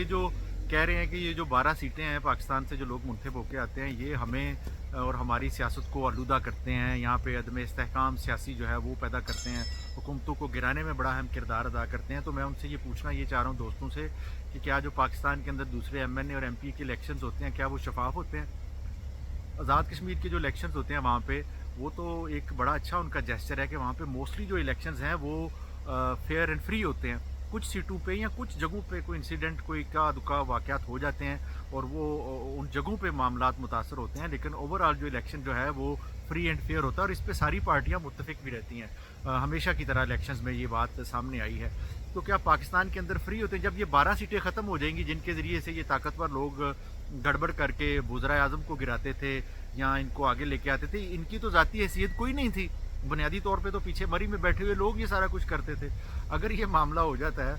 जो कह रहे हैं कि ये जो 12 सीटें हैं पाकिस्तान से जो लोग मुंतखब होके आते हैं, ये हमें और हमारी सियासत को आलूदा करते हैं, यहाँ पे अदम इस्तेहकाम सियासी जो है वो पैदा करते हैं, हुकूमतों को गिराने में बड़ा अहम किरदार अदा करते हैं। तो मैं उनसे ये पूछना ये चाह रहा हूँ दोस्तों से कि क्या जो पाकिस्तान के अंदर दूसरे एमएनए और एमपी के इलेक्शंस होते हैं, क्या वो शफाफ होते हैं? आज़ाद कश्मीर के जो इलेक्शंस होते हैं वहाँ पे, वो तो एक बड़ा अच्छा उनका जेस्चर है कि वहाँ पे मोस्टली जो इलेक्शंस हैं वो फेयर एंड फ्री होते हैं। कुछ सीटों पे या कुछ जगहों पे कोई इंसिडेंट, कोई इक्का दुक्का वाक़यात हो जाते हैं और वो उन जगहों पे मामलात मुतासर होते हैं, लेकिन ओवरऑल जो इलेक्शन जो है वो फ्री एंड फेयर होता है और इस पे सारी पार्टियाँ मुत्तफ़िक भी रहती हैं। हमेशा की तरह इलेक्शंस में ये बात सामने आई है। तो क्या पाकिस्तान के अंदर फ्री होते हैं? जब ये 12 सीटें ख़त्म हो जाएंगी जिनके ज़रिए से ये ताकतवर लोग गड़बड़ करके वज़ीर आज़म को गिराते थे या इनको आगे लेके आते थे, इनकी तो ज़ाती हैसियत कोई नहीं थी। बुनियादी तौर पे तो पीछे मरी में बैठे हुए लोग ये सारा कुछ करते थे। अगर ये मामला हो जाता है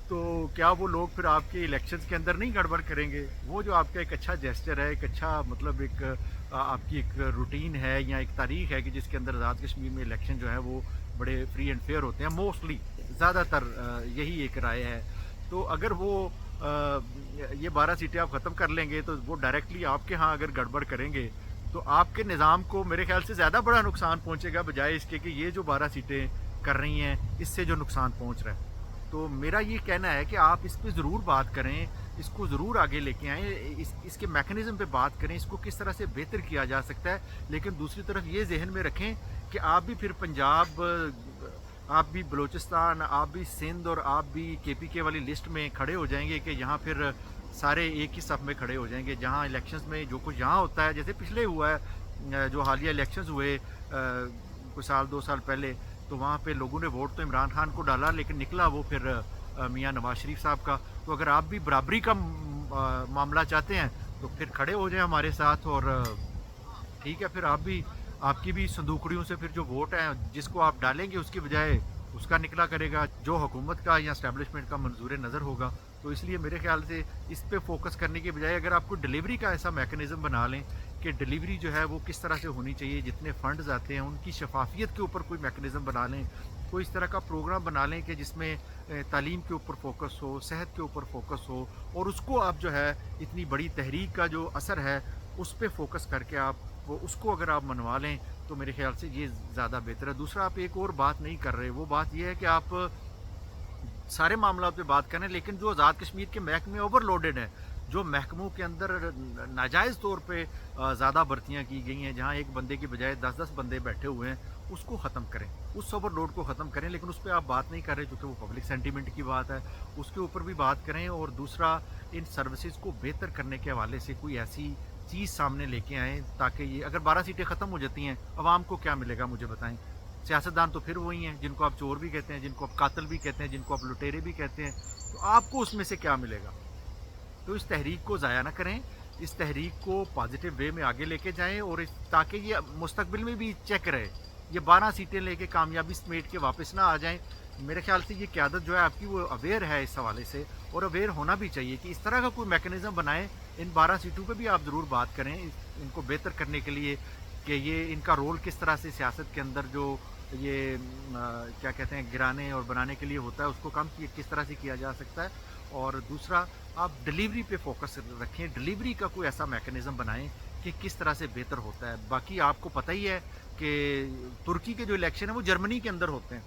तो क्या वो लोग फिर आपके इलेक्शंस के अंदर नहीं गड़बड़ करेंगे? वो जो आपका एक अच्छा जेस्चर है, एक अच्छा मतलब एक आपकी एक रूटीन है या एक तारीख है कि जिसके अंदर आज़ाद कश्मीर में इलेक्शन जो है वो बड़े फ्री एंड फेयर होते हैं, मोस्टली ज़्यादातर यही एक राय है। तो अगर वो ये 12 सीटें आप ख़त्म कर लेंगे तो वो डायरेक्टली आपके यहाँ अगर गड़बड़ करेंगे तो आपके निज़ाम को मेरे ख्याल से ज़्यादा बड़ा नुकसान पहुँचेगा, बजाय इसके कि ये जो 12 सीटें कर रही हैं इससे जो नुकसान पहुँच रहा है। तो मेरा ये कहना है कि आप इस पे ज़रूर बात करें, इसको ज़रूर आगे लेके आएँ, इसके मैकेनिज़्म पे बात करें, इसको किस तरह से बेहतर किया जा सकता है। लेकिन दूसरी तरफ ये ज़हन में रखें कि आप भी फिर पंजाब, आप भी बलूचिस्तान, आप भी सिंध और आप भी केपीके वाली लिस्ट में खड़े हो जाएंगे कि यहाँ फिर सारे एक ही सफ़ में खड़े हो जाएंगे। जहाँ इलेक्शंस में जो कुछ यहाँ होता है, जैसे पिछले हुआ है जो हालिया इलेक्शंस हुए कुछ साल 2 साल पहले, तो वहाँ पे लोगों ने वोट तो इमरान खान को डाला लेकिन निकला वो फिर मियाँ नवाज शरीफ साहब का। तो अगर आप भी बराबरी का मामला चाहते हैं तो फिर खड़े हो जाएं हमारे साथ और ठीक है, फिर आप भी, आपकी भी संदूकड़ियों से फिर जो वोट है जिसको आप डालेंगे उसकी बजाय उसका निकला करेगा जो हुकूमत का या एस्टैब्लिशमेंट का मंजूर नज़र होगा। तो इसलिए मेरे ख्याल से इस पे फोकस करने के बजाय अगर आपको डिलीवरी का ऐसा मैकेनिज़्म बना लें कि डिलीवरी जो है वो किस तरह से होनी चाहिए, जितने फ़ंड्स आते हैं उनकी शफाफियत के ऊपर कोई मैकेनिज़्म बना लें, कोई इस तरह का प्रोग्राम बना लें कि जिसमें तालीम के ऊपर फोकस हो, सेहत के ऊपर फोकस हो और उसको आप जो है इतनी बड़ी तहरीक का जो असर है उस पर फोकस करके आप वो उसको अगर आप मनवा लें तो मेरे ख्याल से ये ज़्यादा बेहतर है। दूसरा, आप एक और बात नहीं कर रहे, वो बात ये है कि आप सारे मामलों पे बात करें लेकिन जो आज़ाद कश्मीर के महकमे ओवरलोडेड हैं, जो महकमों के अंदर नाजायज़ तौर पे ज़्यादा भर्तियाँ की गई हैं, जहाँ एक बंदे की बजाय 10-10 बंदे बैठे हुए हैं, उसको ख़त्म करें, उस ओवरलोड को ख़त्म करें। लेकिन उस पर आप बात नहीं कर रहे क्योंकि वो पब्लिक सेंटीमेंट की बात है, उसके ऊपर भी बात करें। और दूसरा, इन सर्विसेज को बेहतर करने के हवाले से कोई ऐसी चीज़ सामने लेके आएँ ताकि ये अगर 12 सीटें ख़त्म हो जाती हैं, आवाम को क्या मिलेगा मुझे बताएं? सियासतदान तो फिर वही हैं जिनको आप चोर भी कहते हैं, जिनको आप कातिल भी कहते हैं, जिनको आप लुटेरे भी कहते हैं, तो आपको उसमें से क्या मिलेगा? तो इस तहरीक को ज़ाया ना करें, इस तहरीक को पॉजिटिव वे में आगे लेके जाएं और ताकि ये मुस्तकबिल में भी चेक रहे, ये 12 सीटें लेके कामयाबी समेट के वापस ना आ जाएं। मेरे ख्याल से ये क़यादत जो है आपकी वो अवेयर है इस हवाले से, और अवेयर होना भी चाहिए कि इस तरह का कोई मैकेनिज़्म बनाएं। इन 12 सीटों पे भी आप ज़रूर बात करें इनको बेहतर करने के लिए कि ये इनका रोल किस तरह से सियासत के अंदर जो ये क्या कहते हैं गिराने और बनाने के लिए होता है उसको कम किस तरह से किया जा सकता है। और दूसरा, आप डिलीवरी पे फोकस रखें, डिलीवरी का कोई ऐसा मैकेनिज़्म बनाएं कि किस तरह से बेहतर होता है। बाकी आपको पता ही है कि तुर्की के जो इलेक्शन है वो जर्मनी के अंदर होते हैं,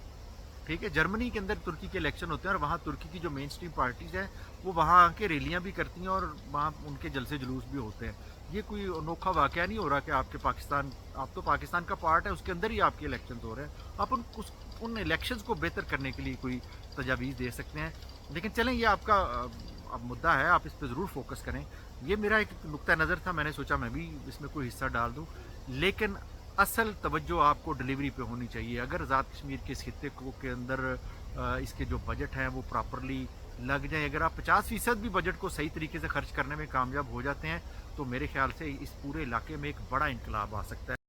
ठीक है, जर्मनी के अंदर तुर्की के इलेक्शन होते हैं और वहाँ तुर्की की जो मेन स्ट्रीम पार्टीज़ हैं वो वहाँ आके रैलियाँ भी करती हैं और वहाँ उनके जलसे जुलूस भी होते हैं। ये कोई अनोखा वाक़या नहीं हो रहा कि आपके पाकिस्तान, आप तो पाकिस्तान का पार्ट है, उसके अंदर ही आपके इलेक्शन हो रहे हैं। आप उन इलेक्शंस को बेहतर करने के लिए कोई तजावीज़ दे सकते हैं। लेकिन चलें, ये आपका अब मुद्दा है, आप इस पर ज़रूर फोकस करें। ये मेरा एक नुक्ता नज़र था, मैंने सोचा मैं भी इसमें कोई हिस्सा डाल दूँ। लेकिन असल तवज्जो आपको डिलीवरी पे होनी चाहिए। अगर आज़ाद कश्मीर के इस खित्ते को के अंदर इसके जो बजट हैं वो प्रॉपरली लग जाए, अगर आप 50% भी बजट को सही तरीके से खर्च करने में कामयाब हो जाते हैं तो मेरे ख्याल से इस पूरे इलाके में एक बड़ा इनकलाब आ सकता है।